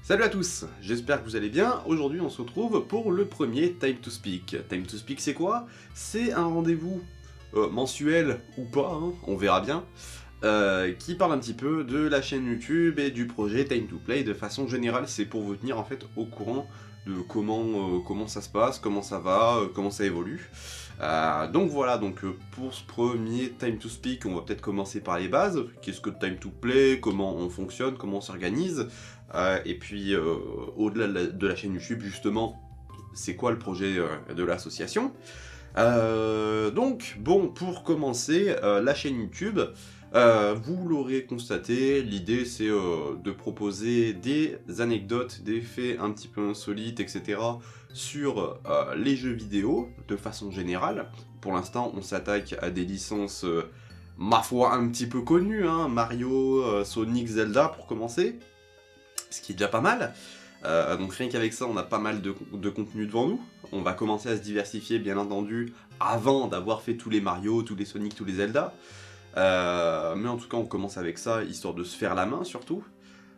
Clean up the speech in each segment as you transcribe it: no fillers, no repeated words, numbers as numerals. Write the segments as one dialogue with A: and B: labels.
A: Salut à tous, j'espère que vous allez bien. Aujourd'hui on se retrouve pour le premier Time to Speak. Time to Speak c'est quoi? C'est un rendez-vous mensuel ou pas, hein, on verra bien, qui parle un petit peu de la chaîne YouTube et du projet Time to Play de façon générale. C'est pour vous tenir en fait au courant de comment ça se passe, comment ça va, comment ça évolue. Donc voilà, pour ce premier Time to Speak, on va peut-être commencer par les bases. Qu'est-ce que Time to Play, comment on fonctionne, comment on s'organise, et puis au-delà de la chaîne YouTube justement, c'est quoi le projet de l'association. Donc bon, pour commencer, la chaîne YouTube, vous l'aurez constaté, l'idée c'est de proposer des anecdotes, des faits un petit peu insolites, etc. sur les jeux vidéo, de façon générale. Pour l'instant, on s'attaque à des licences, ma foi, un petit peu connues, hein, Mario, Sonic, Zelda, pour commencer, ce qui est déjà pas mal. Donc rien qu'avec ça, on a pas mal de contenu devant nous. On va commencer à se diversifier, bien entendu, avant d'avoir fait tous les Mario, tous les Sonic, tous les Zelda. Mais en tout cas, on commence avec ça, histoire de se faire la main, surtout.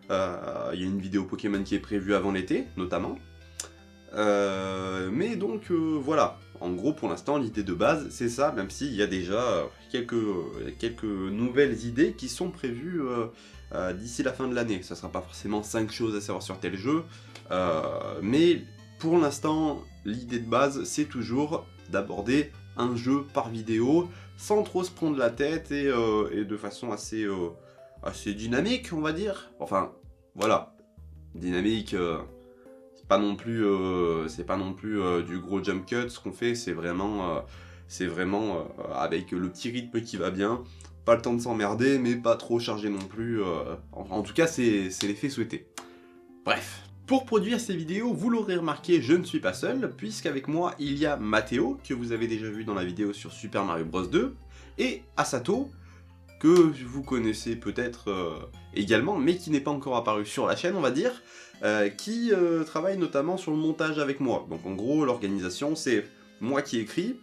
A: Il y a une vidéo Pokémon qui est prévue avant l'été, notamment. Mais donc, voilà. En gros, pour l'instant, l'idée de base, c'est ça, même s'il y a déjà quelques nouvelles idées qui sont prévues d'ici la fin de l'année. Ça sera pas forcément 5 choses à savoir sur tel jeu, mais pour l'instant, l'idée de base, c'est toujours d'aborder un jeu par vidéo, sans trop se prendre la tête et de façon assez dynamique, on va dire. Enfin, voilà, dynamique, c'est pas non plus du gros jump cut. Ce qu'on fait, c'est vraiment avec le petit rythme qui va bien. Pas le temps de s'emmerder, mais pas trop chargé non plus. En tout cas, c'est l'effet souhaité. Bref. Pour produire ces vidéos, vous l'aurez remarqué, je ne suis pas seul, puisqu'avec moi, il y a Mathéo, que vous avez déjà vu dans la vidéo sur Super Mario Bros 2, et Asato, que vous connaissez peut-être également, mais qui n'est pas encore apparu sur la chaîne, on va dire, qui travaille notamment sur le montage avec moi. Donc en gros, l'organisation, c'est moi qui écris,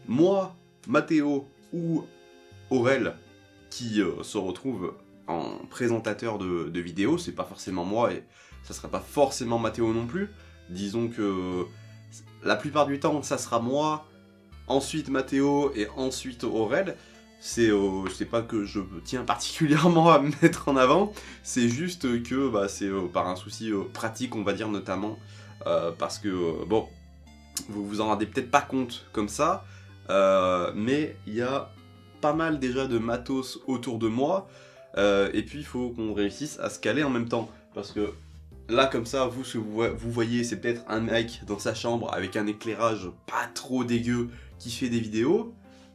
A: moi, Mathéo ou Aurel qui se retrouve en présentateur de vidéos. C'est pas forcément moi et ça sera pas forcément Mathéo non plus. Disons que la plupart du temps ça sera moi, ensuite Mathéo et ensuite Aurel. C'est pas que je tiens particulièrement à me mettre en avant, c'est juste que c'est par un souci pratique, on va dire, notamment parce que bon, vous vous en rendez peut-être pas compte comme ça, mais il y a pas mal déjà de matos autour de moi, et puis il faut qu'on réussisse à se caler en même temps, parce que là comme ça, ce que vous voyez, c'est peut-être un mec dans sa chambre avec un éclairage pas trop dégueu qui fait des vidéos.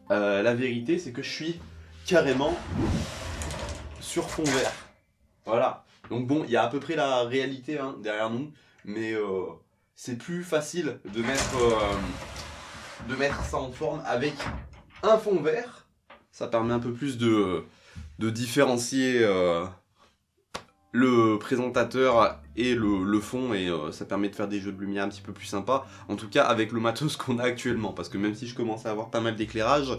A: La vérité c'est que je suis carrément sur fond vert. Voilà. Donc bon, il y a à peu près la réalité hein, derrière nous, mais c'est plus facile de mettre ça en forme avec un fond vert. Ça permet un peu plus de différencier le présentateur et le fond, et ça permet de faire des jeux de lumière un petit peu plus sympas, en tout cas avec le matos qu'on a actuellement, parce que même si je commence à avoir pas mal d'éclairage,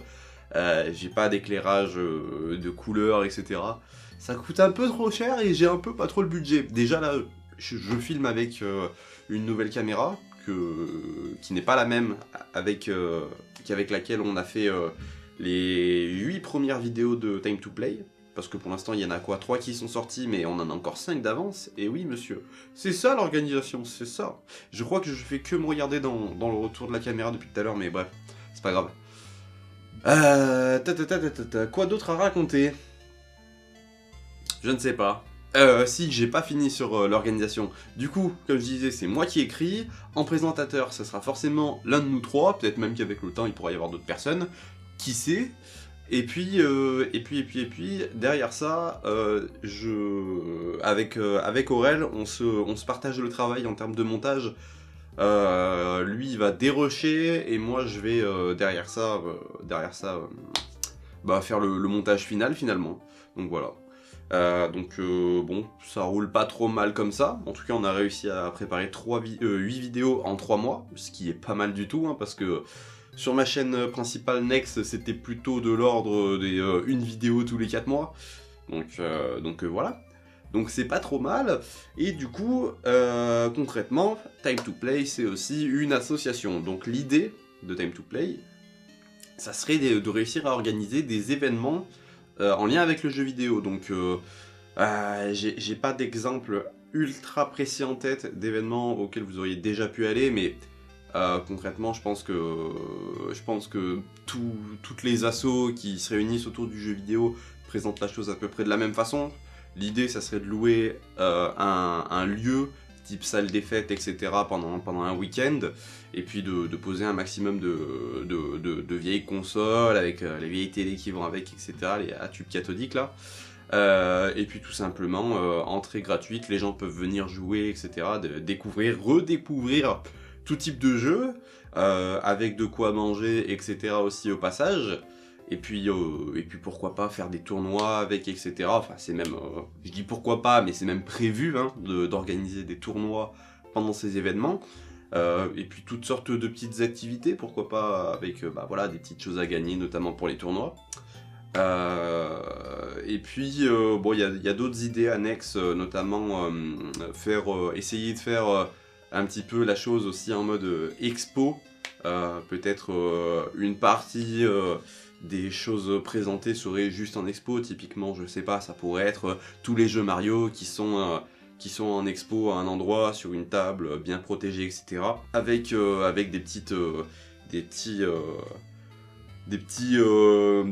A: j'ai pas d'éclairage de couleur, etc. Ça coûte un peu trop cher et j'ai un peu pas trop le budget. Déjà là, je filme avec une nouvelle caméra, qui n'est pas la même qu'avec laquelle on a fait les 8 premières vidéos de Time to Play, parce que pour l'instant il y en a 3 qui sont sortis, mais on en a encore 5 d'avance, et oui monsieur, c'est ça l'organisation, c'est ça. Je crois que je fais que me regarder dans le retour de la caméra depuis tout à l'heure, mais bref, c'est pas grave. Quoi d'autre à raconter? Je ne sais pas. Si, j'ai pas fini sur l'organisation. Du coup, comme je disais, c'est moi qui écris. En présentateur, ça sera forcément l'un de nous 3, peut-être même qu'avec le temps, il pourra y avoir d'autres personnes. Qui sait? Et puis, derrière ça, avec Aurel, on se partage le travail en termes de montage. Lui, il va dérusher, et moi, je vais derrière ça, faire le montage final, finalement. Donc voilà. Bon, ça roule pas trop mal comme ça. En tout cas, on a réussi à préparer 8 vidéos en 3 mois, ce qui est pas mal du tout, hein, parce que sur ma chaîne principale Next, c'était plutôt de l'ordre des une vidéo tous les 4 mois. Donc voilà. Donc c'est pas trop mal, et du coup, concrètement, Time to Play, c'est aussi une association. Donc l'idée de Time to Play, ça serait de réussir à organiser des événements en lien avec le jeu vidéo. Donc j'ai pas d'exemple ultra précis en tête d'événements auxquels vous auriez déjà pu aller, mais concrètement, je pense que toutes les assos qui se réunissent autour du jeu vidéo présentent la chose à peu près de la même façon. L'idée, ça serait de louer un lieu, type salle des fêtes, etc., pendant un week-end, et puis de poser un maximum de vieilles consoles, avec les vieilles télés qui vont avec, etc., les à tubes cathodiques, là. Et puis tout simplement, entrée gratuite, les gens peuvent venir jouer, etc., redécouvrir tout type de jeu, avec de quoi manger, etc., aussi au passage. Et puis pourquoi pas faire des tournois avec, etc. Enfin, c'est même, je dis pourquoi pas, mais c'est même prévu hein, d'organiser des tournois pendant ces événements. Et puis toutes sortes de petites activités, pourquoi pas, avec voilà, des petites choses à gagner, notamment pour les tournois. Et puis, bon, il y a d'autres idées annexes, notamment essayer de faire un petit peu la chose aussi en mode expo. Peut-être une partie des choses présentées serait juste en expo, typiquement, je sais pas, ça pourrait être tous les jeux Mario qui sont en expo à un endroit, sur une table, bien protégée, etc. Avec des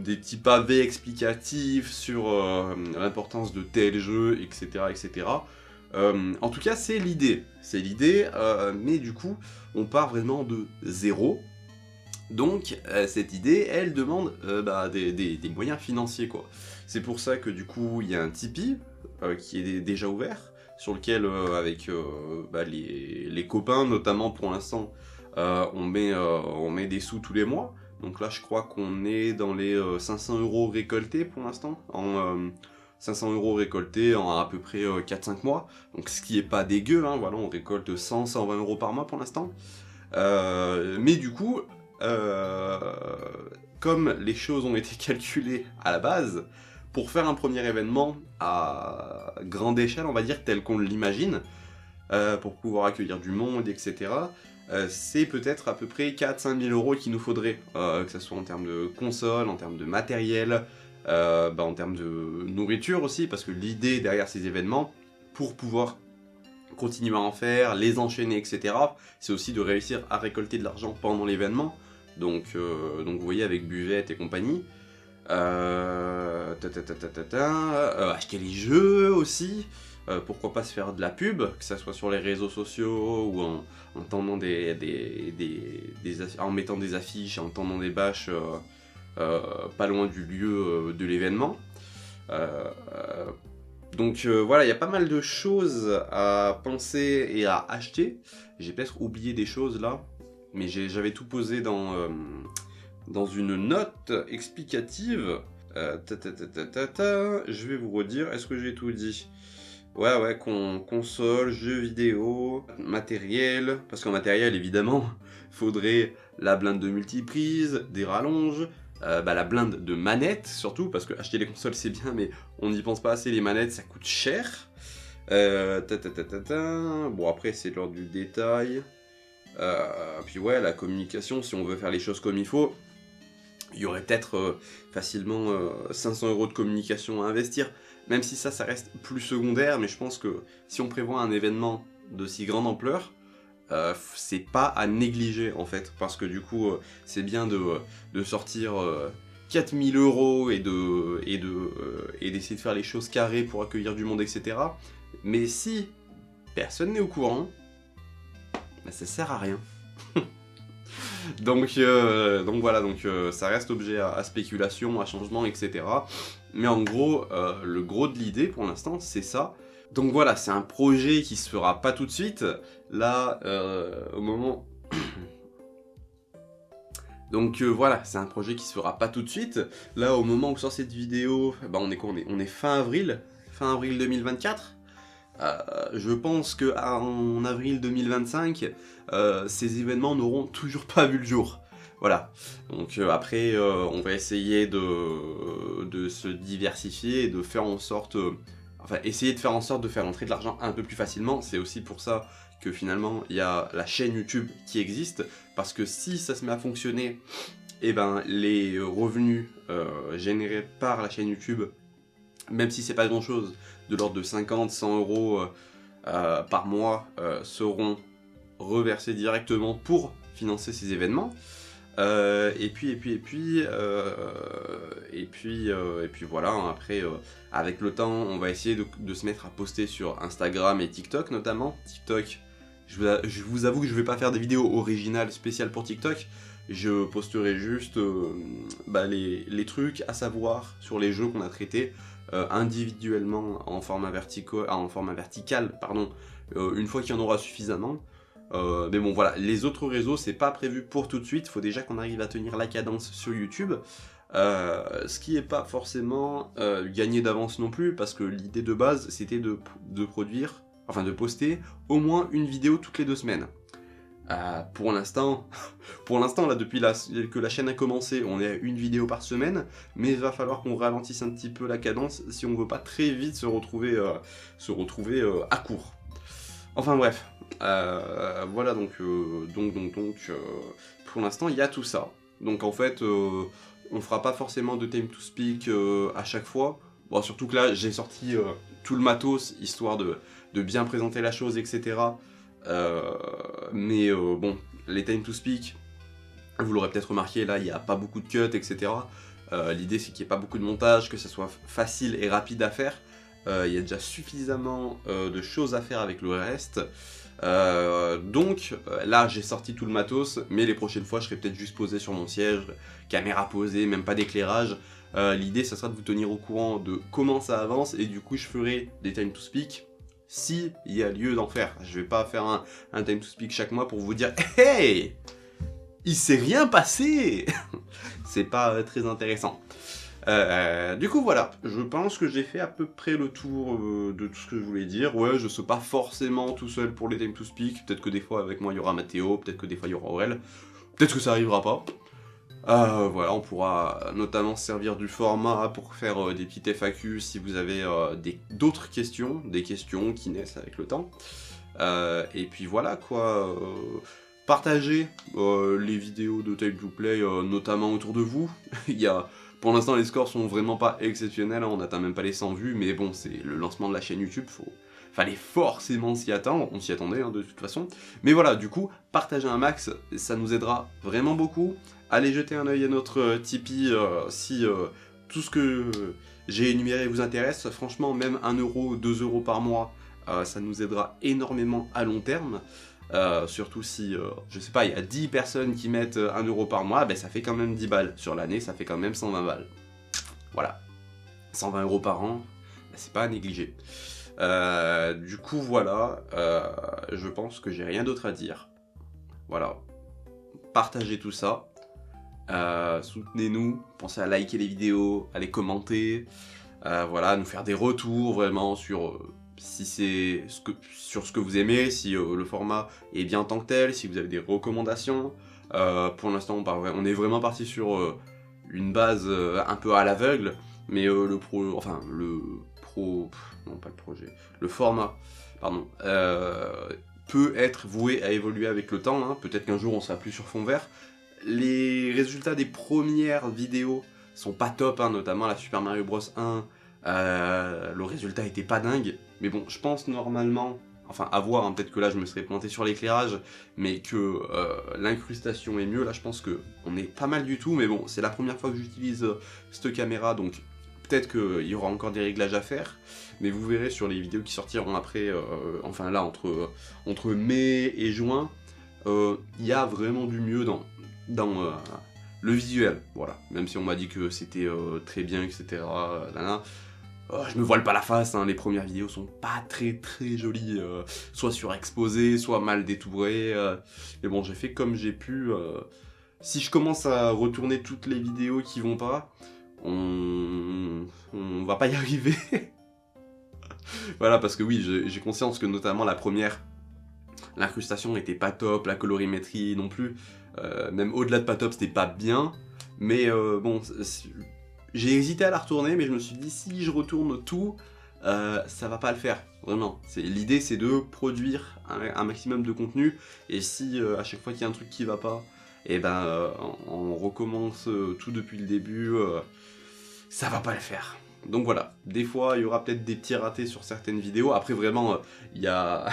A: petits pavés explicatifs sur l'importance de tel jeu, etc. etc. En tout cas, c'est l'idée, mais du coup, on part vraiment de zéro. Donc, cette idée, elle demande des moyens financiers, quoi. C'est pour ça que du coup, il y a un Tipeee qui est déjà ouvert, sur lequel, avec les copains, notamment pour l'instant, on met des sous tous les mois. Donc là, je crois qu'on est dans les 500 € récoltés pour l'instant, 500 € récoltés en à peu près 4-5 mois, donc ce qui est pas dégueu, hein, voilà, on récolte 100-120 € par mois pour l'instant. Mais du coup, comme les choses ont été calculées à la base, pour faire un premier événement à grande échelle, on va dire, tel qu'on l'imagine, pour pouvoir accueillir du monde, etc., c'est peut-être à peu près 4-5 000 € qu'il nous faudrait, que ce soit en termes de console, en termes de matériel, en termes de nourriture aussi, parce que l'idée derrière ces événements, pour pouvoir continuer à en faire, les enchaîner, etc., c'est aussi de réussir à récolter de l'argent pendant l'événement, donc vous voyez avec buvette et compagnie, acheter les jeux aussi, pourquoi pas se faire de la pub, que ça soit sur les réseaux sociaux ou en tendant en mettant des affiches, en tendant des bâches pas loin du lieu de l'événement. Donc voilà, il y a pas mal de choses à penser et à acheter. J'ai peut-être oublié des choses là, mais j'avais tout posé dans une note explicative. Je vais vous redire, est-ce que j'ai tout dit ? Ouais, console, jeux vidéo, matériel, parce qu'en matériel, évidemment, faudrait la blinde de multiprise, des rallonges, la blinde de manettes, surtout, parce que acheter les consoles, c'est bien, mais on n'y pense pas assez, les manettes, ça coûte cher. Bon, après, c'est de l'ordre du détail. Puis ouais, la communication, si on veut faire les choses comme il faut, il y aurait peut-être facilement 500 € de communication à investir. Même si ça reste plus secondaire, mais je pense que si on prévoit un événement de si grande ampleur, c'est pas à négliger en fait, parce que du coup, c'est bien de sortir 4000 € et d'essayer de faire les choses carrées pour accueillir du monde, etc. Mais si personne n'est au courant, ça sert à rien. Donc voilà, ça reste objet à spéculation, à changement, etc. Mais en gros, le gros de l'idée pour l'instant, c'est ça. Donc voilà, c'est un projet qui se fera pas tout de suite. Là, au moment... Donc voilà, c'est un projet qui se fera pas tout de suite. Là, au moment où sort cette vidéo, on est fin avril 2024. Je pense qu'en avril 2025, ces événements n'auront toujours pas vu le jour. Voilà. Donc après, on va essayer de se diversifier et de faire en sorte enfin, essayer de faire en sorte de faire entrer de l'argent un peu plus facilement. C'est aussi pour ça que finalement, il y a la chaîne YouTube qui existe, parce que si ça se met à fonctionner, et ben les revenus générés par la chaîne YouTube, même si c'est pas grand chose, de l'ordre de 50-100 euros par mois, seront reversés directement pour financer ces événements. Et puis voilà, hein, après, avec le temps, on va essayer de se mettre à poster sur Instagram et TikTok notamment. TikTok, je vous avoue que je vais pas faire des vidéos originales spéciales pour TikTok, je posterai juste les trucs à savoir sur les jeux qu'on a traités individuellement en format vertical, pardon, une fois qu'il y en aura suffisamment. Mais bon voilà, les autres réseaux c'est pas prévu pour tout de suite, faut déjà qu'on arrive à tenir la cadence sur YouTube, ce qui est pas forcément gagné d'avance non plus, parce que l'idée de base c'était de poster au moins une vidéo toutes les 2 semaines. Pour l'instant là, depuis que la chaîne a commencé, on est à une vidéo par semaine, mais il va falloir qu'on ralentisse un petit peu la cadence si on veut pas très vite se retrouver à court. Enfin bref, voilà donc pour l'instant il y a tout ça. Donc en fait, on fera pas forcément de time to speak à chaque fois. Bon, surtout que là j'ai sorti tout le matos histoire de bien présenter la chose, etc. Mais bon, les time to speak, vous l'aurez peut-être remarqué, là il n'y a pas beaucoup de cuts, etc. L'idée c'est qu'il n'y ait pas beaucoup de montage, que ça soit facile et rapide à faire. Il y a déjà suffisamment de choses à faire avec le reste. Donc là j'ai sorti tout le matos, mais les prochaines fois je serai peut-être juste posé sur mon siège, caméra posée, même pas d'éclairage. L'idée ça sera de vous tenir au courant de comment ça avance, et du coup je ferai des time to speak si il y a lieu d'en faire. Je vais pas faire un time to speak chaque mois pour vous dire « Hey, il s'est rien passé !» C'est pas très intéressant. Du coup voilà, je pense que j'ai fait à peu près le tour de tout ce que je voulais dire. Ouais, je suis pas forcément tout seul pour les time to speak, peut-être que des fois avec moi il y aura Mathéo, peut-être que des fois il y aura Aurel, peut-être que ça arrivera pas. Voilà, on pourra notamment se servir du format pour faire des petites FAQ si vous avez d'autres questions, des questions qui naissent avec le temps. Et puis voilà quoi, partagez les vidéos de Time to Play notamment autour de vous. Pour l'instant les scores sont vraiment pas exceptionnels, hein, on n'atteint même pas les 100 vues, mais bon c'est le lancement de la chaîne YouTube, fallait forcément s'y attendre, on s'y attendait hein, de toute façon. Mais voilà, du coup, partagez un max, ça nous aidera vraiment beaucoup. Allez jeter un œil à notre Tipeee si tout ce que j'ai énuméré vous intéresse. Franchement, même 1 euro, 2 euros par mois, ça nous aidera énormément à long terme. Surtout si, je sais pas, il y a 10 personnes qui mettent 1 euro par mois, ben ça fait quand même 10 balles. Sur l'année, ça fait quand même 120 balles. Voilà. 120 euros par an, ben c'est pas à négliger. Du coup, voilà, je pense que j'ai rien d'autre à dire. Voilà. Partagez tout ça. Soutenez-nous, pensez à liker les vidéos, à les commenter, voilà, nous faire des retours vraiment sur sur ce que vous aimez, si le format est bien en tant que tel, si vous avez des recommandations. Pour l'instant on est vraiment parti sur une base un peu à l'aveugle, mais le format, pardon, peut être voué à évoluer avec le temps, hein. Peut-être qu'un jour on sera plus sur fond vert. Les résultats des premières vidéos sont pas top, hein, notamment la Super Mario Bros 1, le résultat était pas dingue, mais bon, je pense normalement, enfin à voir, hein, peut-être que là je me serais planté sur l'éclairage, mais que l'incrustation est mieux, là je pense que on est pas mal du tout, mais bon, c'est la première fois que j'utilise cette caméra, donc peut-être qu'il y aura encore des réglages à faire, mais vous verrez sur les vidéos qui sortiront après, enfin là, entre mai et juin, il y a vraiment du mieux dans le visuel, voilà. Même si on m'a dit que c'était très bien, etc. Je me voile pas la face, hein, les premières vidéos sont pas très jolies, soit surexposées, soit mal détourées, mais bon, j'ai fait comme j'ai pu. Si je commence à retourner toutes les vidéos qui vont pas, on va pas y arriver. Voilà, parce que oui, j'ai conscience que notamment la première, l'incrustation était pas top, la colorimétrie non plus, même au-delà de pas top, c'était pas bien, mais bon, j'ai hésité à la retourner, mais je me suis dit, si je retourne tout, ça va pas le faire, vraiment. L'idée c'est de produire un maximum de contenu, et si à chaque fois qu'il y a un truc qui va pas, et ben on recommence tout depuis le début, ça va pas le faire. Donc voilà, des fois il y aura peut-être des petits ratés sur certaines vidéos, après vraiment il y a...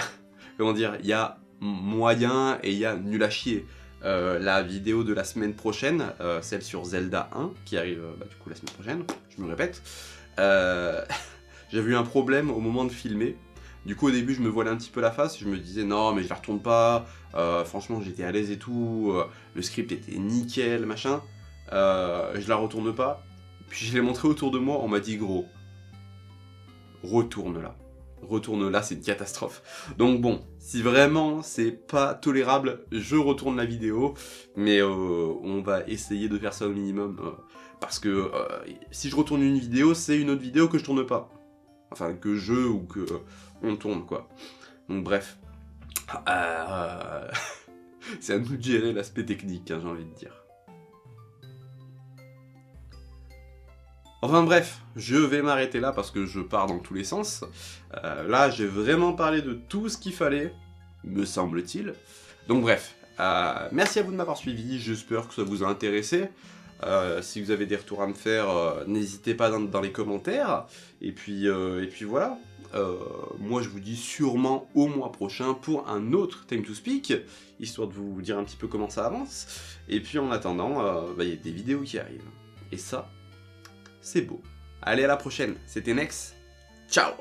A: comment dire, il y a moyen et il y a nul à chier. La vidéo de la semaine prochaine, celle sur Zelda 1, qui arrive du coup la semaine prochaine, je me répète, j'avais eu un problème au moment de filmer. Du coup au début je me voilais un petit peu la face, je me disais non mais je la retourne pas, franchement j'étais à l'aise et tout, le script était nickel, machin, je la retourne pas. Puis je l'ai montré autour de moi, on m'a dit gros, retourne-la. Retourne-la, c'est une catastrophe. Donc bon, si vraiment c'est pas tolérable, je retourne la vidéo, mais on va essayer de faire ça au minimum, parce que si je retourne une vidéo, c'est une autre vidéo que je tourne pas. Enfin, que je ou que on tourne, quoi. Donc bref. C'est à nous de gérer l'aspect technique, hein, j'ai envie de dire. Enfin bref, je vais m'arrêter là parce que je pars dans tous les sens. Là, j'ai vraiment parlé de tout ce qu'il fallait, me semble-t-il. Donc bref, merci à vous de m'avoir suivi, j'espère que ça vous a intéressé. Si vous avez des retours à me faire, n'hésitez pas dans les commentaires. Et puis voilà. Moi, je vous dis sûrement au mois prochain pour un autre Time to Speak, histoire de vous dire un petit peu comment ça avance. Et puis en attendant, il y a des vidéos qui arrivent. Et ça, c'est beau. Allez, à la prochaine. C'était Nex. Ciao!